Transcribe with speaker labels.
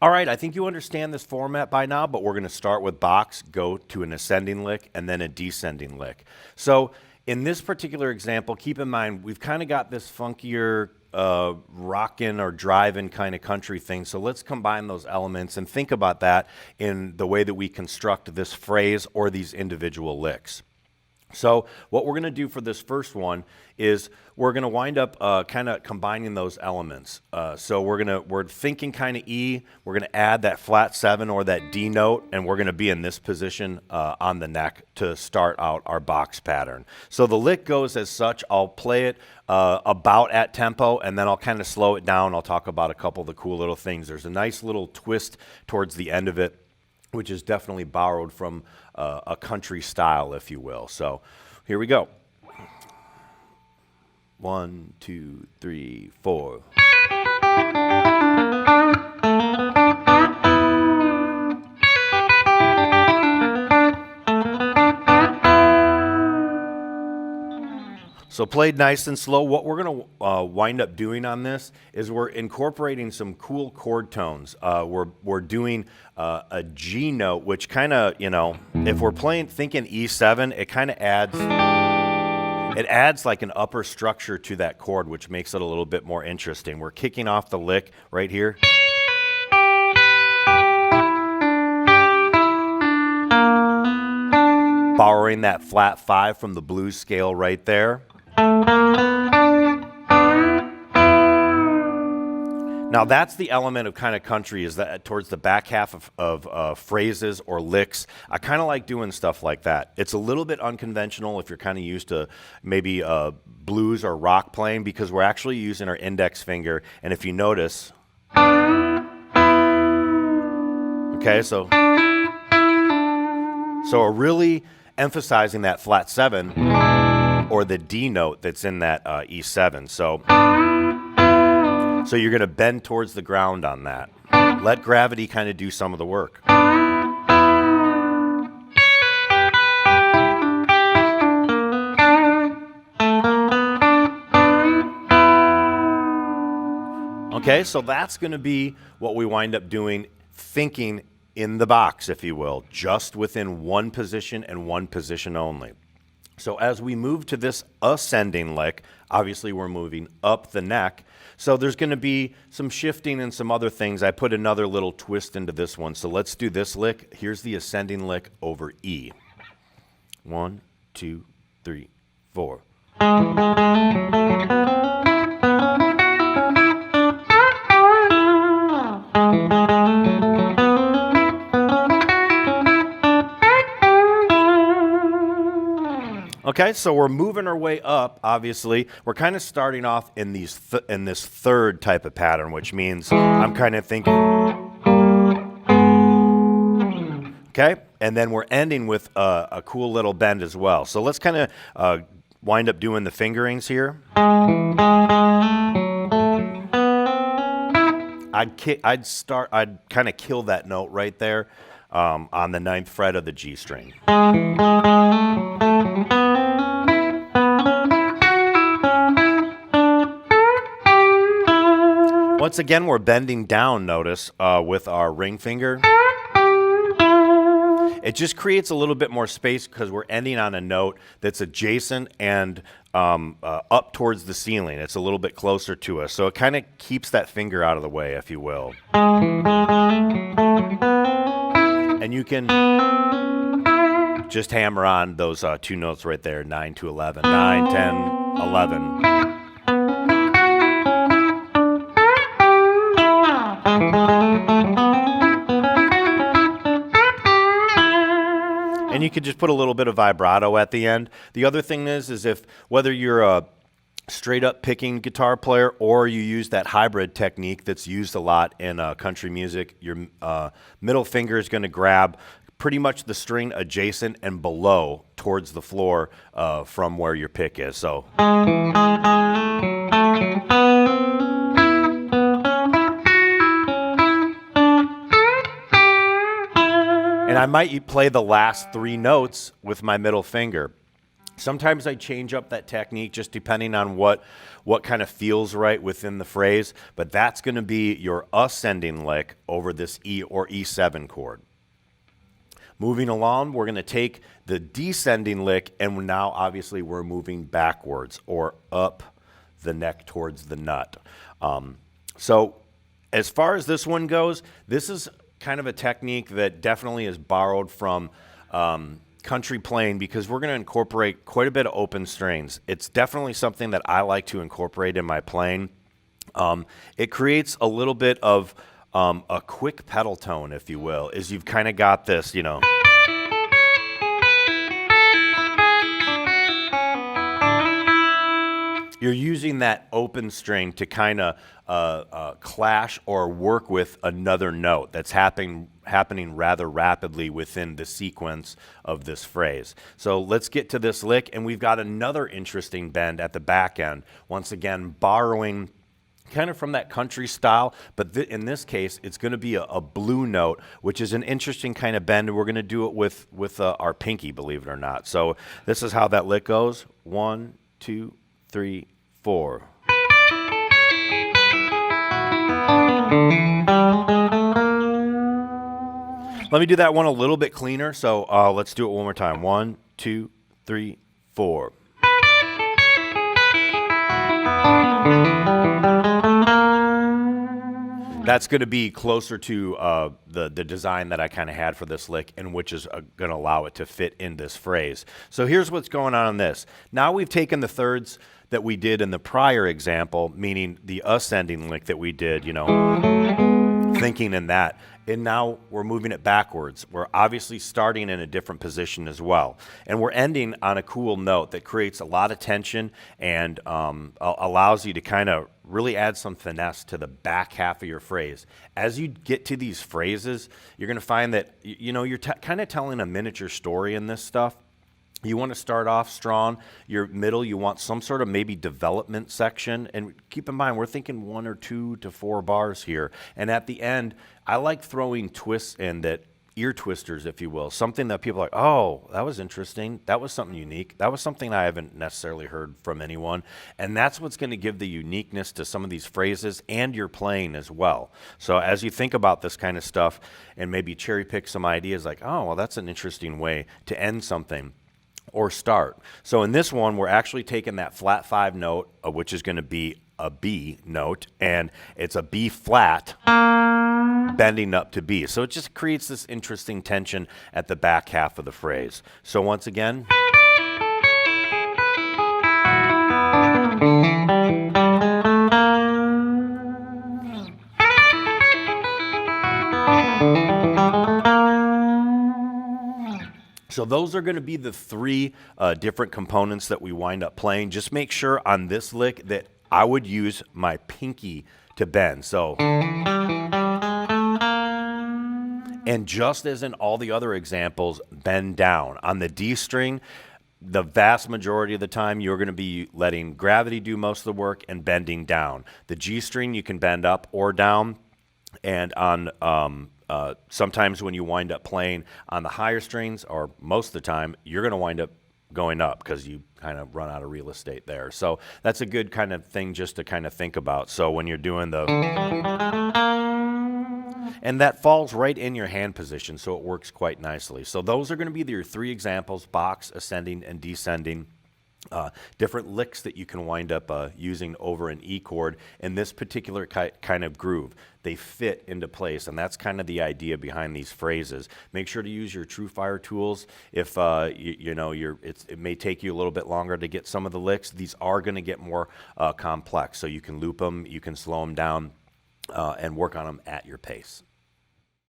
Speaker 1: All right, I think you understand this format by now, but we're going to start with box, go to an ascending lick, and then a descending lick. So in this particular example, keep in mind, we've kind of got this funkier rockin' or driving kind of country thing. So let's combine those elements and think about that in the way that we construct this phrase or these individual licks. So what we're going to do for this first one is we're going to wind up kind of combining those elements. So we're thinking kind of E. We're going to add that flat 7 or that D note, and we're going to be in this position on the neck to start out our box pattern. So the lick goes as such. I'll play it about at tempo, and then I'll kind of slow it down. I'll talk about a couple of the cool little things. There's a nice little twist towards the end of it, which is definitely borrowed from a country style, if you will. So here we go. 1, 2, 3, 4. So played nice and slow. What we're going to wind up doing on this is we're incorporating some cool chord tones. We're doing a G note, which kind of, you know, if we're thinking E7, it kind of adds like an upper structure to that chord, which makes it a little bit more interesting. We're kicking off the lick right here. Borrowing that flat 5 from the blues scale right there. Now that's the element of kind of country, is that towards the back half of phrases or licks. I kind of like doing stuff like that. It's a little bit unconventional if you're kind of used to maybe blues or rock playing, because we're actually using our index finger. And if you notice, okay, so we're really emphasizing that flat 7 or the D note that's in that E7. So you're going to bend towards the ground on that. Let gravity kind of do some of the work. Okay, so that's going to be what we wind up doing, thinking in the box, if you will, just within one position and one position only. So as we move to this ascending lick, obviously we're moving up the neck. So there's going to be some shifting and some other things. I put another little twist into this one. So let's do this lick. Here's the ascending lick over E. 1, 2, 3, 4. Okay, so we're moving our way up, obviously. We're kind of starting off in this third type of pattern, which means I'm kind of thinking, okay? And then we're ending with a cool little bend as well. So let's kind of wind up doing the fingerings here. I'd kind of kill that note right there on the 9th fret of the G string. Once again, we're bending down, notice, with our ring finger. It just creates a little bit more space because we're ending on a note that's adjacent and up towards the ceiling. It's a little bit closer to us. So it kind of keeps that finger out of the way, if you will. And you can just hammer on those two notes right there, 9 to 11. 9, 10, 11. And you could just put a little bit of vibrato at the end. The other thing is if whether you're a straight up picking guitar player or you use that hybrid technique that's used a lot in country music, your middle finger is going to grab pretty much the string adjacent and below towards the floor from where your pick is. So. And I might play the last 3 notes with my middle finger. Sometimes I change up that technique just depending on what kind of feels right within the phrase, but that's going to be your ascending lick over this E or E7 chord. Moving along, we're going to take the descending lick, and now obviously we're moving backwards or up the neck towards the nut. So as far as this one goes, this is kind of a technique that definitely is borrowed from country playing, because we're going to incorporate quite a bit of open strings. It's definitely something that I like to incorporate in my playing. It creates a little bit of a quick pedal tone, if you will, is you've kind of got this, you know. You're using that open string to kind of clash or work with another note that's happening rather rapidly within the sequence of this phrase. So let's get to this lick, and we've got another interesting bend at the back end. Once again, borrowing kind of from that country style, but in this case, it's going to be a blue note, which is an interesting kind of bend, and we're going to do it with our pinky, believe it or not. So this is how that lick goes. 1, 2, 3, 4. Let me do that one a little bit cleaner. So let's do it one more time. 1, 2, 3, 4. That's going to be closer to the design that I kind of had for this lick, and which is going to allow it to fit in this phrase. So here's what's going on this. Now we've taken the thirds that we did in the prior example, meaning the ascending lick that we did, you know, thinking in that. And now we're moving it backwards. We're obviously starting in a different position as well. And we're ending on a cool note that creates a lot of tension and allows you to kind of really add some finesse to the back half of your phrase. As you get to these phrases, you're going to find that, you know, you're kind of telling a miniature story in this stuff. You want to start off strong. Your middle, you want some sort of maybe development section. And keep in mind, we're thinking 1 or 2 to 4 bars here. And at the end, I like throwing twists in that, ear twisters, if you will. Something that people are like, oh, that was interesting. That was something unique. That was something I haven't necessarily heard from anyone. And that's what's going to give the uniqueness to some of these phrases and your playing as well. So as you think about this kind of stuff and maybe cherry pick some ideas like, oh, well, that's an interesting way to end something or start. So in this one, we're actually taking that flat 5 note, which is going to be a B note, and it's a B flat bending up to B. So it just creates this interesting tension at the back half of the phrase. So once again. So those are going to be the 3 different components that we wind up playing. Just make sure on this lick that I would use my pinky to bend. So, and just as in all the other examples, bend down. On the D string, the vast majority of the time, you're going to be letting gravity do most of the work and bending down. The G string, you can bend up or down. And on sometimes when you wind up playing on the higher strings, or most of the time, you're going to wind up going up because you kind of run out of real estate there. So that's a good kind of thing just to kind of think about. So when you're doing the, and that falls right in your hand position, so it works quite nicely. So those are going to be your 3 examples: box, ascending, and descending. Different licks that you can wind up using over an E chord in this particular kind of groove. They fit into place, and that's kind of the idea behind these phrases. Make sure to use your TrueFire tools. If it may take you a little bit longer to get some of the licks, these are going to get more complex. So you can loop them, you can slow them down, and work on them at your pace.